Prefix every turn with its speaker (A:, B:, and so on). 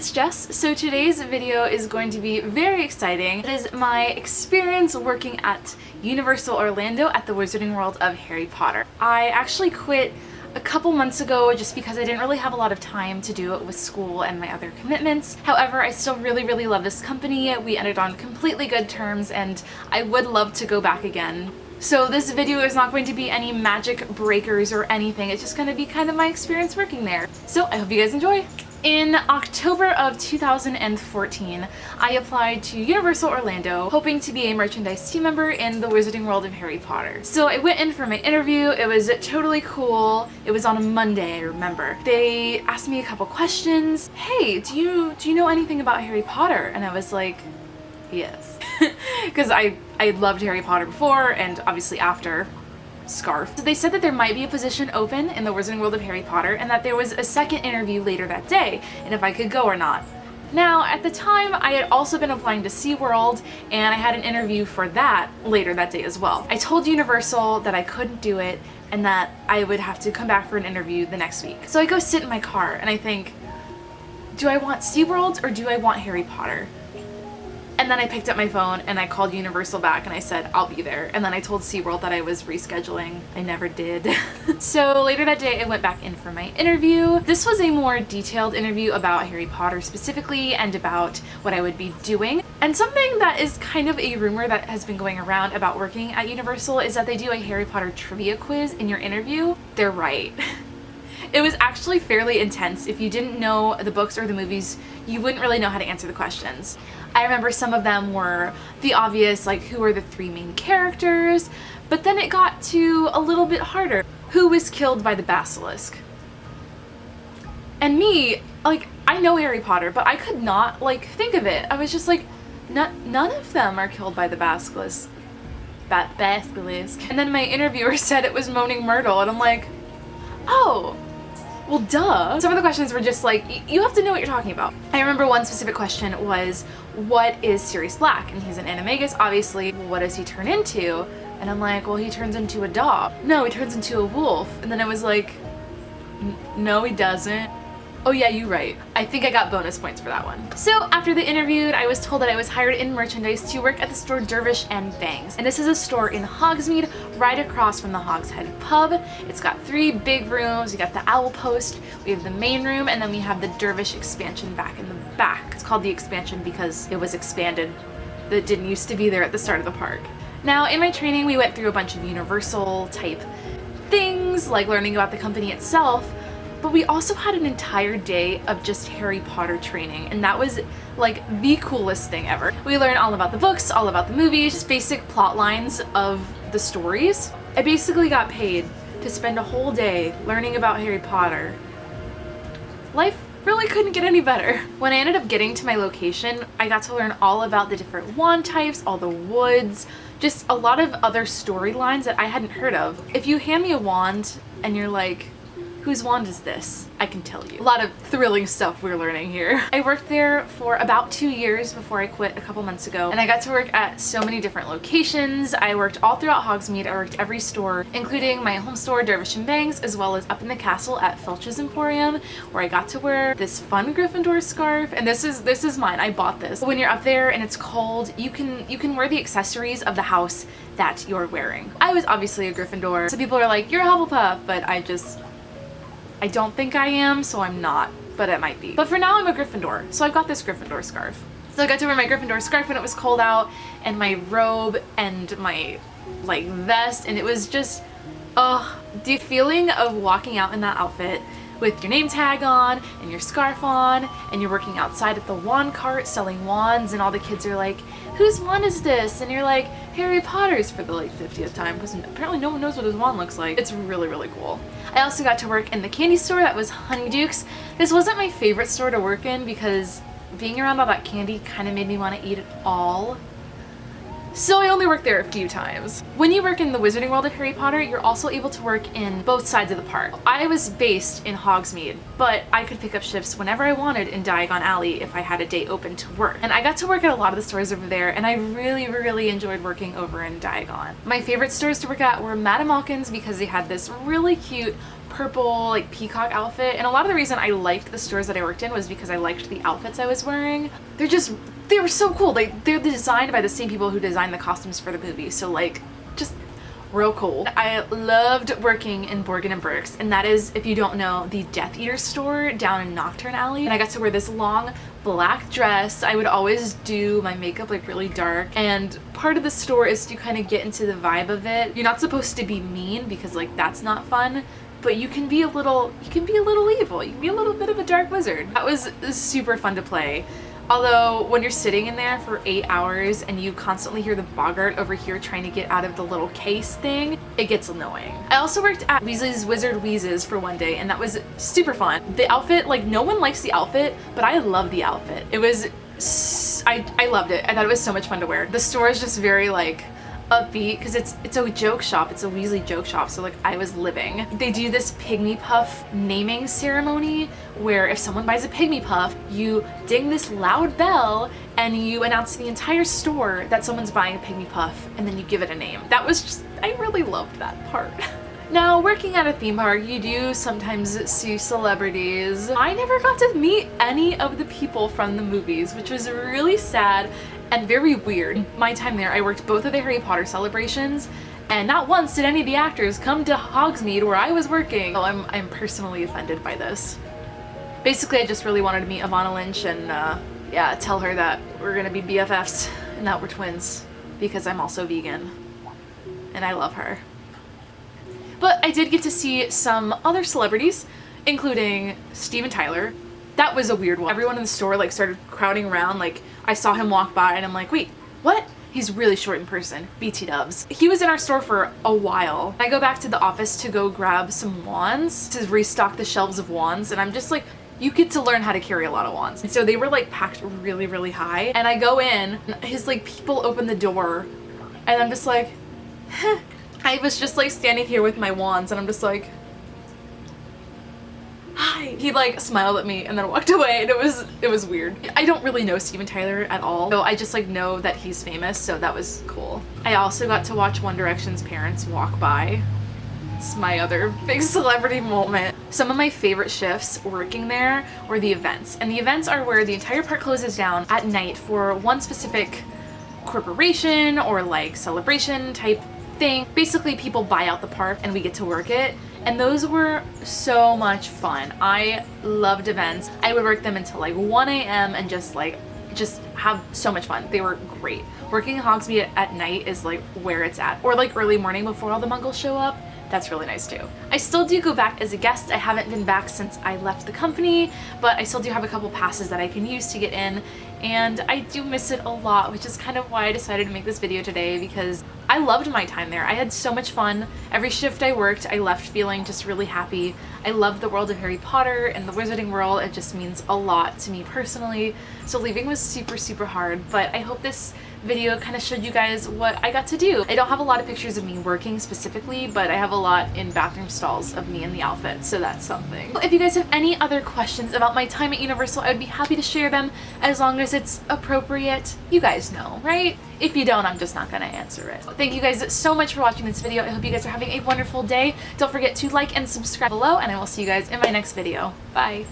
A: it's Jess. So today's video is going to be very exciting. It is my experience working at Universal Orlando at the Wizarding World of Harry Potter. I actually quit a couple months ago just because I didn't really have a lot of time to do it with school and my other commitments. However, I still really love this company. We ended on completely good terms and I would love to go back again. So this video is not going to be any magic breakers or anything. It's just going to be kind of my experience working there. So I hope you guys enjoy. In October of 2014, I applied to Universal Orlando, hoping to be a merchandise team member in the Wizarding World of Harry Potter. So I went in for my interview. It was totally cool. It was on a Monday, I remember. They asked me a couple questions. Hey, do you know anything about Harry Potter? And I was like, yes. Because I loved Harry Potter before and obviously after Scarf. So they said that there might be a position open in the Wizarding World of Harry Potter and that there was a second interview later that day and if I could go or not. Now, at the time, I had also been applying to SeaWorld and I had an interview for that later that day as well. I told Universal that I couldn't do it and that I would have to come back for an interview the next week. So I go sit in my car and I think, do I want SeaWorld or do I want Harry Potter? And then I picked up my phone and I called Universal back and I said, I'll be there. And then I told SeaWorld that I was rescheduling. I never did. So later that day I went back in for my interview. This was a more detailed interview about Harry Potter specifically and about what I would be doing. And something that is kind of a rumor that has been going around about working at Universal is that they do a Harry Potter trivia quiz in your interview. They're right. It was actually fairly intense. If you didn't know the books or the movies, you wouldn't really know how to answer the questions. I remember some of them were the obvious, like who are the three main characters, but then it got to a little bit harder. Who was killed by the basilisk? And me, like, I know Harry Potter, but I could not, like, think of it. I was just like, none of them are killed by the basilisk. Basilisk. And then my interviewer said it was Moaning Myrtle, and I'm like, oh. Well, duh. Some of the questions were just like, you have to know what you're talking about. I remember one specific question was, what is Sirius Black? And he's an animagus, obviously. What does he turn into? And I'm like, well, he turns into a dog. No, he turns into a wolf. And then I was like, no, he doesn't. Oh yeah, you're right. I think I got bonus points for that one. So after the interview, I was told that I was hired in merchandise to work at the store Dervish and Bangs. And this is a store in Hogsmeade, right across from the Hogshead pub. It's got 3 big rooms. We got the Owl Post, we have the main room, and then we have the Dervish expansion back in the back. It's called the expansion because it was expanded. That didn't used to be there at the start of the park. Now, in my training, we went through a bunch of Universal type things, like learning about the company itself. But we also had an entire day of just Harry Potter training, and that was like the coolest thing ever. We learned all about the books, all about the movies, just basic plot lines of the stories. I basically got paid to spend a whole day learning about Harry Potter. Life really couldn't get any better. When I ended up getting to my location, I got to learn all about the different wand types, all the woods, just a lot of other storylines that I hadn't heard of. If you hand me a wand and you're like, whose wand is this? I can tell you. A lot of thrilling stuff we're learning here. I worked there for about 2 years before I quit a couple months ago, and I got to work at so many different locations. I worked all throughout Hogsmeade. I worked every store, including my home store, Dervish and Bangs, as well as up in the castle at Filch's Emporium, where I got to wear this fun Gryffindor scarf. And this is mine. I bought this. When you're up there and it's cold, you can wear the accessories of the house that you're wearing. I was obviously a Gryffindor. So people are like, you're a Hufflepuff, but I don't think I am, so I'm not, but it might be. But for now, I'm a Gryffindor, so I've got this Gryffindor scarf. So I got to wear my Gryffindor scarf when it was cold out, and my robe, and my, like, vest, and it was just, the feeling of walking out in that outfit with your name tag on, and your scarf on, and you're working outside at the wand cart selling wands, and all the kids are like, whose wand is this? And you're like, Harry Potter's, for the like 50th time, because apparently no one knows what his wand looks like. It's really cool. I also got to work in the candy store that was Honeydukes. This wasn't my favorite store to work in because being around all that candy kind of made me want to eat it all. So I only worked there a few times. When you work in the Wizarding World of Harry Potter, you're also able to work in both sides of the park. I was based in Hogsmeade, but I could pick up shifts whenever I wanted in Diagon Alley if I had a day open to work. And I got to work at a lot of the stores over there, and I really enjoyed working over in Diagon. My favorite stores to work at were Madame Malkin's because they had this really cute purple like peacock outfit, and a lot of the reason I liked the stores that I worked in was because I liked the outfits I was wearing. They were so cool. Like, they're designed by the same people who designed the costumes for the movie, so like just real cool. I loved working in Borgin & Burke's, and that is, if you don't know, the Death Eater store down in Nocturne Alley. And I got to wear this long black dress. I would always do my makeup like really dark, and part of the store is to kind of get into the vibe of it. You're not supposed to be mean because like that's not fun, but you can be a little evil. You can be a little bit of a dark wizard. That was super fun to play. Although when you're sitting in there for 8 hours and you constantly hear the boggart over here trying to get out of the little case thing, it gets annoying. I also worked at Weasley's Wizard Wheezes for one day, and that was super fun. The outfit, like, no one likes the outfit, but I love the outfit. It was, I loved it. I thought it was so much fun to wear. The store is just very like upbeat because it's a joke shop. It's a Weasley joke shop, so like I was living. They do this Pygmy Puff naming ceremony where if someone buys a Pygmy Puff, you ding this loud bell and you announce to the entire store that someone's buying a Pygmy Puff, and then you give it a name. That was just, I really loved that part. Now, working at a theme park, you do sometimes see celebrities. I never got to meet any of the people from the movies, which was really sad and very weird. My time there, I worked both of the Harry Potter celebrations, and not once did any of the actors come to Hogsmeade where I was working. So I'm personally offended by this. Basically, I just really wanted to meet Ivana Lynch and yeah, tell her that we're gonna be BFFs and that we're twins, because I'm also vegan and I love her. But I did get to see some other celebrities, including Steven Tyler. That was a weird one. Everyone in the store like started crowding around. Like, I saw him walk by and I'm like, wait, what? He's really short in person. BT dubs. He was in our store for a while. I go back to the office to go grab some wands to restock the shelves of wands, and I'm just like, you get to learn how to carry a lot of wands. And so they were like packed really high, and I go in, and his like people open the door, and I'm just like, huh. I was just like standing here with my wands, and I'm just like, hi. He like smiled at me and then walked away, and it was weird. I don't really know Steven Tyler at all, so I just like know that he's famous, so that was cool. I also got to watch One Direction's parents walk by. It's my other big celebrity moment. Some of my favorite shifts working there were the events, and the events are where the entire park closes down at night for one specific corporation or like celebration type thing. Basically, people buy out the park and we get to work it, and those were so much fun. I loved events. I would work them until like 1 a.m. and just have so much fun. They were great. Working in Hogsmeade at night is like where it's at, or like early morning before all the Muggles show up. That's really nice too. I still do go back as a guest. I haven't been back since I left the company, but I still do have a couple passes that I can use to get in, and I do miss it a lot, which is kind of why I decided to make this video today, because I loved my time there. I had so much fun. Every shift I worked, I left feeling just really happy. I love the world of Harry Potter and the Wizarding world. It just means a lot to me personally. So leaving was super hard, but I hope this video kind of showed you guys what I got to do. I don't have a lot of pictures of me working specifically, but I have a lot in bathroom stalls of me in the outfit, so that's something. If you guys have any other questions about my time at Universal, I would be happy to share them as long as it's appropriate. You guys know, right? If you don't, I'm just not gonna answer it. Thank you guys so much for watching this video. I hope you guys are having a wonderful day. Don't forget to like and subscribe below, and I will see you guys in my next video. Bye.